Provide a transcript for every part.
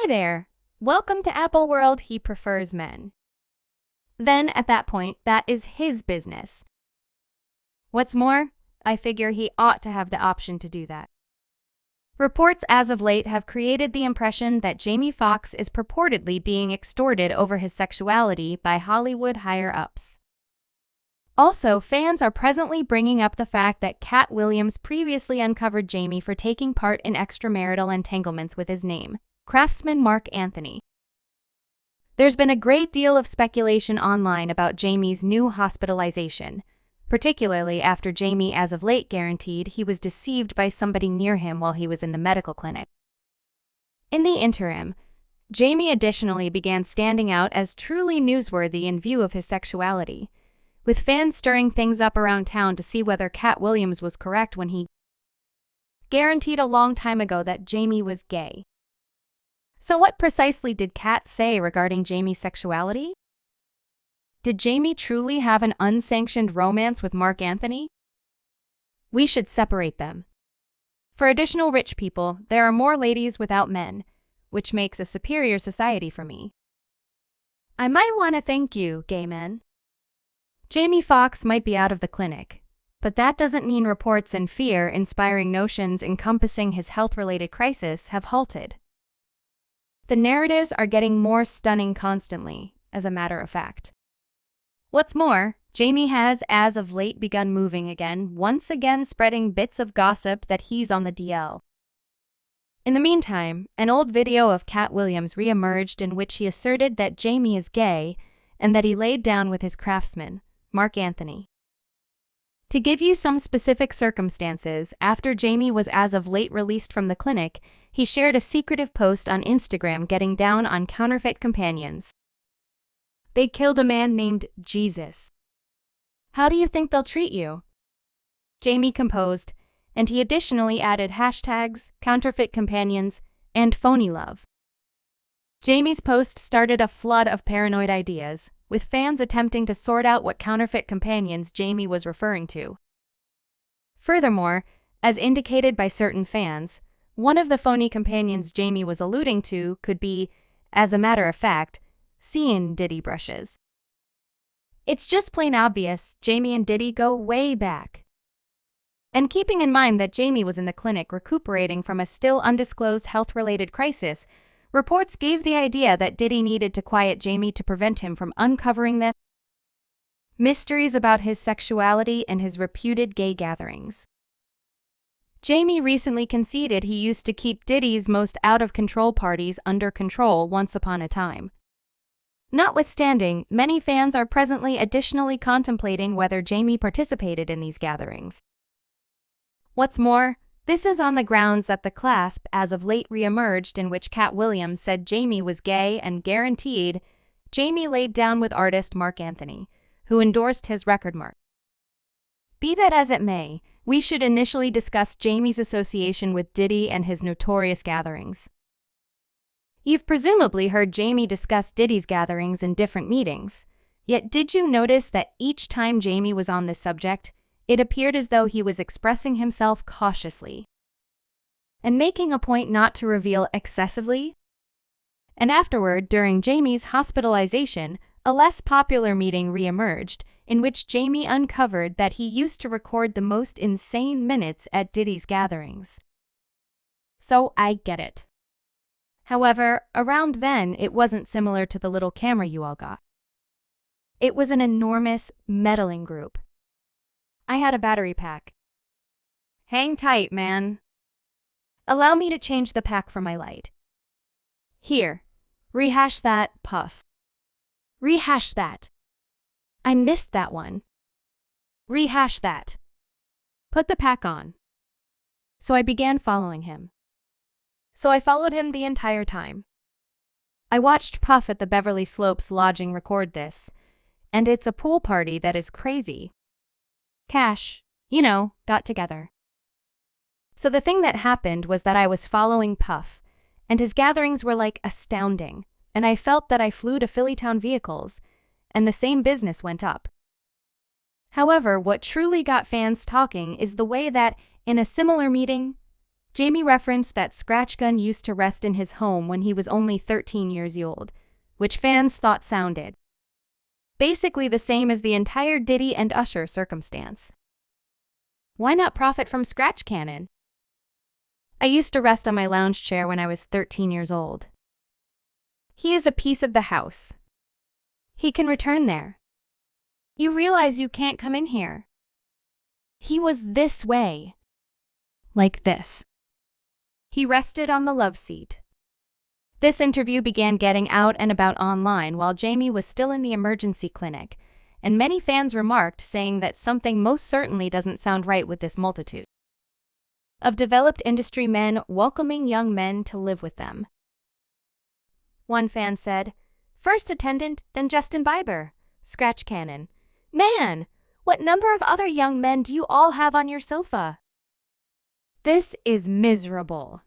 there! Welcome to Apple World. He prefers men. Then, at that point, that is his business. What's more, I figure he ought to have the option to do that. Reports as of late have created the impression that Jamie Foxx is purportedly being extorted over his sexuality by Hollywood higher-ups. Also, fans are presently bringing up the fact that Katt Williams previously uncovered Jamie for taking part in extramarital entanglements with his name, craftsman Marques Anthony. There's been a great deal of speculation online about Jamie's new hospitalization, particularly after Jamie as of late guaranteed he was deceived by somebody near him while he was in the medical clinic. In the interim, Jamie additionally began standing out as truly newsworthy in view of his sexuality, with fans stirring things up around town to see whether Katt Williams was correct when he guaranteed a long time ago that Jamie was gay. So what precisely did Katt say regarding Jamie's sexuality? Did Jamie truly have an unsanctioned romance with Marques Anthony? We should separate them. For additional rich people, there are more ladies without men, which makes a superior society for me. I might want to thank you, gay men. Jamie Foxx might be out of the clinic, but that doesn't mean reports and fear-inspiring notions encompassing his health-related crisis have halted. The narratives are getting more stunning constantly, as a matter of fact. What's more, Jamie has as of late begun moving again, once again spreading bits of gossip that he's on the DL. In the meantime, an old video of Katt Williams re-emerged in which he asserted that Jamie is gay and that he laid down with his craftsman, Marques Anthony. To give you some specific circumstances, after Jamie was as of late released from the clinic, he shared a secretive post on Instagram getting down on counterfeit companions. They killed a man named Jesus. How do you think they'll treat you? Jamie composed, and he additionally added hashtags, counterfeit companions, and phony love. Jamie's post started a flood of paranoid ideas, with fans attempting to sort out what counterfeit companions Jamie was referring to. Furthermore, as indicated by certain fans, one of the phony companions Jamie was alluding to could be, as a matter of fact, seeing Diddy brushes. It's just plain obvious Jamie and Diddy go way back. And keeping in mind that Jamie was in the clinic recuperating from a still undisclosed health-related crisis, reports gave the idea that Diddy needed to quiet Jamie to prevent him from uncovering the mysteries about his sexuality and his reputed gay gatherings. Jamie recently conceded he used to keep Diddy's most out-of-control parties under control once upon a time. Notwithstanding, many fans are presently additionally contemplating whether Jamie participated in these gatherings. What's more, this is on the grounds that the clasp as of late re-emerged in which Katt Williams said Jamie was gay and guaranteed Jamie laid down with artist Marques Anthony, who endorsed his record mark. Be that as it may, we should initially discuss Jamie's association with Diddy and his notorious gatherings. You've presumably heard Jamie discuss Diddy's gatherings in different meetings, yet did you notice that each time Jamie was on this subject, it appeared as though he was expressing himself cautiously and making a point not to reveal excessively? And afterward, during Jamie's hospitalization, a less popular meeting re-emerged, in which Jamie uncovered that he used to record the most insane minutes at Diddy's gatherings. So I get it. However, around then, it wasn't similar to the little camera you all got. It was an enormous, meddling group. I had a battery pack. Hang tight, man. Allow me to change the pack for my light. Here, rehash that, Puff. Rehash that. I missed that one. Rehash that. Put the pack on. So I began following him. So I followed him the entire time. I watched Puff at the Beverly Slopes lodging record this, and it's a pool party that is crazy. Cash, got together. So the thing that happened was that I was following Puff, and his gatherings were like astounding, and I felt that I flew to Phillytown vehicles, and the same business went up. However, what truly got fans talking is the way that, in a similar meeting, Jamie referenced that Scratch Gun used to rest in his home when he was only 13 years old, which fans thought sounded basically the same as the entire Diddy and Usher circumstance. Why not profit from Scratch Cannon? I used to rest on my lounge chair when I was 13 years old. He is a piece of the house. He can return there. You realize you can't come in here. He was this way. Like this. He rested on the love seat. This interview began getting out and about online while Jamie was still in the emergency clinic, and many fans remarked, saying that something most certainly doesn't sound right with this multitude of developed industry men welcoming young men to live with them. One fan said, "First attendant, then Justin Bieber. Scratch Cannon. Man, what number of other young men do you all have on your sofa? This is miserable."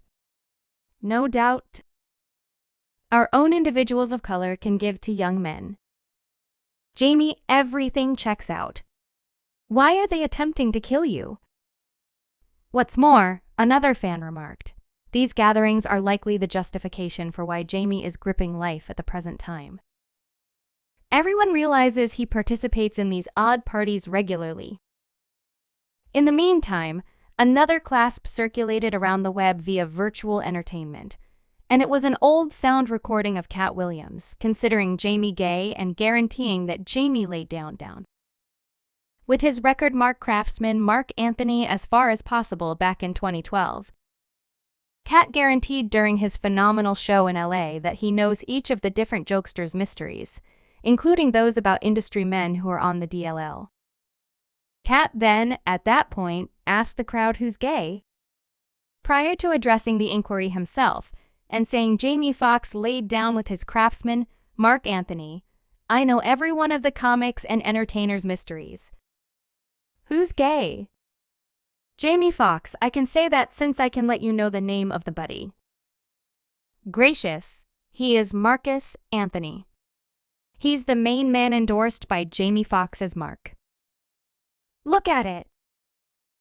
No doubt, our own individuals of color can give to young men. Jamie, everything checks out. Why are they attempting to kill you? What's more, another fan remarked, these gatherings are likely the justification for why Jamie is gripping life at the present time. Everyone realizes he participates in these odd parties regularly. In the meantime, another clasp circulated around the web via virtual entertainment, and it was an old sound recording of Katt Williams considering Jamie gay and guaranteeing that Jamie laid down with his record mark craftsman Marques Anthony as far as possible back in 2012. Katt guaranteed during his phenomenal show in LA that he knows each of the different jokesters' mysteries, including those about industry men who are on the DLL. Katt then, at that point, asked the crowd who's gay. Prior to addressing the inquiry himself, and saying Jamie Foxx laid down with his craftsman, Marques Anthony, "I know every one of the comics and entertainers' mysteries. Who's gay?" Jamie Foxx, I can say that since I can let you know the name of the buddy. Gracious, he is Marques Anthony. He's the main man endorsed by Jamie Foxx's mark. Look at it.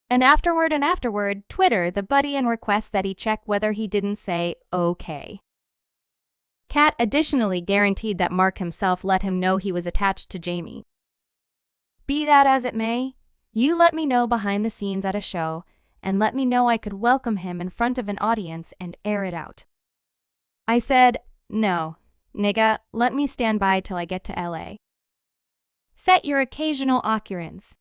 And afterward, Twitter the buddy and request that he check whether he didn't say okay. Katt additionally guaranteed that Mark himself let him know he was attached to Jamie. Be that as it may, you let me know behind the scenes at a show, and let me know I could welcome him in front of an audience and air it out. I said, no, nigga, let me stand by till I get to LA. Set your occasional occurrence.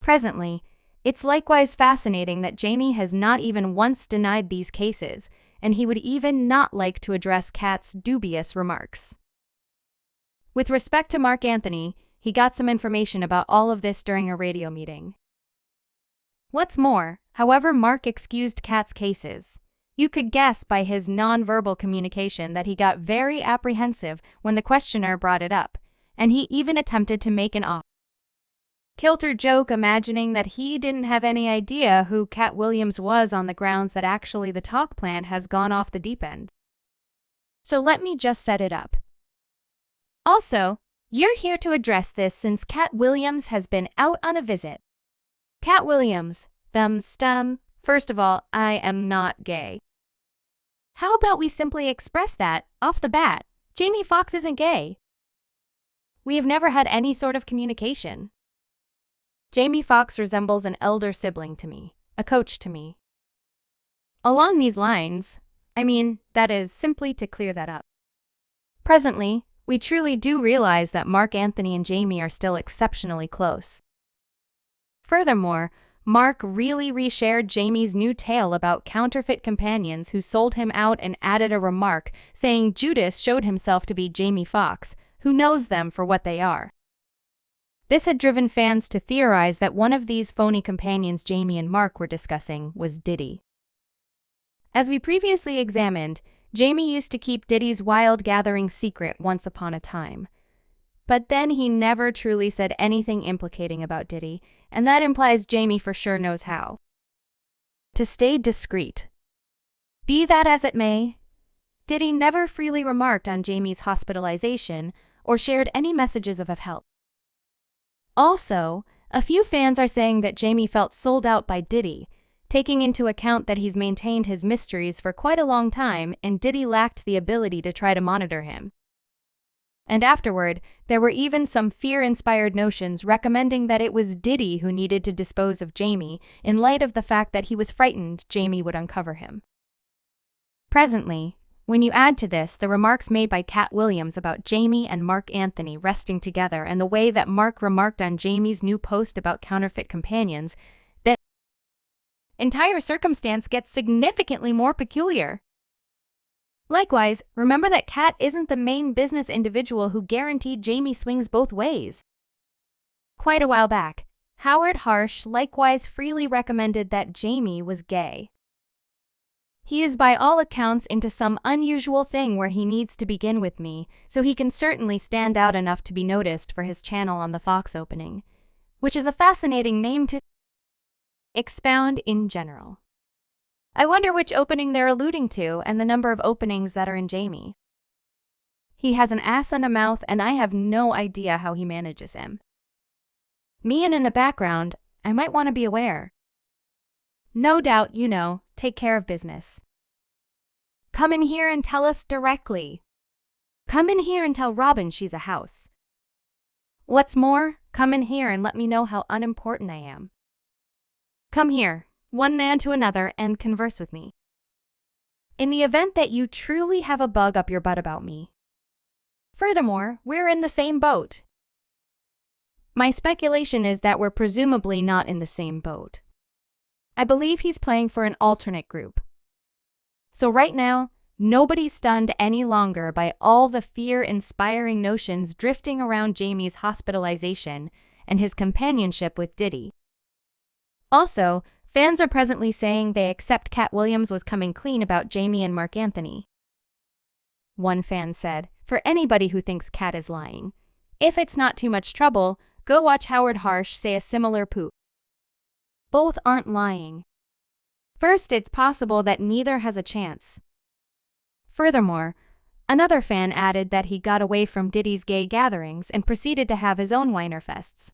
Presently, it's likewise fascinating that Jamie has not even once denied these cases, and he would even not like to address Katt's dubious remarks. With respect to Marques Anthony, he got some information about all of this during a radio meeting. What's more, however Mark excused Katt's cases, you could guess by his non-verbal communication that he got very apprehensive when the questioner brought it up, and he even attempted to make an off-kilter joke imagining that he didn't have any idea who Katt Williams was on the grounds that actually the talk plan has gone off the deep end. So let me just set it up. Also, you're here to address this since Katt Williams has been out on a visit. Katt Williams, first of all, I am not gay. How about we simply express that, off the bat, Jamie Foxx isn't gay? We have never had any sort of communication. Jamie Foxx resembles an elder sibling to me, a coach to me. Along these lines, that is simply to clear that up. Presently, we truly do realize that Marques Anthony and Jamie are still exceptionally close. Furthermore, Mark really reshared Jamie's new tale about counterfeit companions who sold him out and added a remark saying Judas showed himself to be Jamie Foxx, who knows them for what they are. This had driven fans to theorize that one of these phony companions Jamie and Mark were discussing was Diddy. As we previously examined, Jamie used to keep Diddy's wild gathering secret once upon a time. But then he never truly said anything implicating about Diddy, and that implies Jamie for sure knows how to stay discreet. Be that as it may, Diddy never freely remarked on Jamie's hospitalization or shared any messages of help. Also, a few fans are saying that Jamie felt sold out by Diddy, taking into account that he's maintained his mysteries for quite a long time and Diddy lacked the ability to try to monitor him. And afterward, there were even some fear-inspired notions recommending that it was Diddy who needed to dispose of Jamie in light of the fact that he was frightened Jamie would uncover him. Presently, when you add to this the remarks made by Katt Williams about Jamie and Marques Anthony resting together and the way that Mark remarked on Jamie's new post about counterfeit companions, the entire circumstance gets significantly more peculiar. Likewise, remember that Katt isn't the main business individual who guaranteed Jamie swings both ways. Quite a while back, Howard Harsh likewise freely recommended that Jamie was gay. He is by all accounts into some unusual thing where he needs to begin with me, so he can certainly stand out enough to be noticed for his channel on the Fox opening, which is a fascinating name to expound in general. I wonder which opening they're alluding to and the number of openings that are in Jamie. He has an ass and a mouth and I have no idea how he manages him. Me and in the background, I might want to be aware. No doubt, take care of business. Come in here and tell us directly. Come in here and tell Robin she's a house. What's more, come in here and let me know how unimportant I am. Come here, one man to another, and converse with me. In the event that you truly have a bug up your butt about me. Furthermore, we're in the same boat. My speculation is that we're presumably not in the same boat. I believe he's playing for an alternate group. So right now, nobody's stunned any longer by all the fear-inspiring notions drifting around Jamie's hospitalization and his companionship with Diddy. Also, fans are presently saying they accept Katt Williams was coming clean about Jamie and Marques Anthony. One fan said, "For anybody who thinks Katt is lying, if it's not too much trouble, go watch Howard Harsh say a similar poop." Both aren't lying. First, it's possible that neither has a chance. Furthermore, another fan added that he got away from Diddy's gay gatherings and proceeded to have his own whiner fests.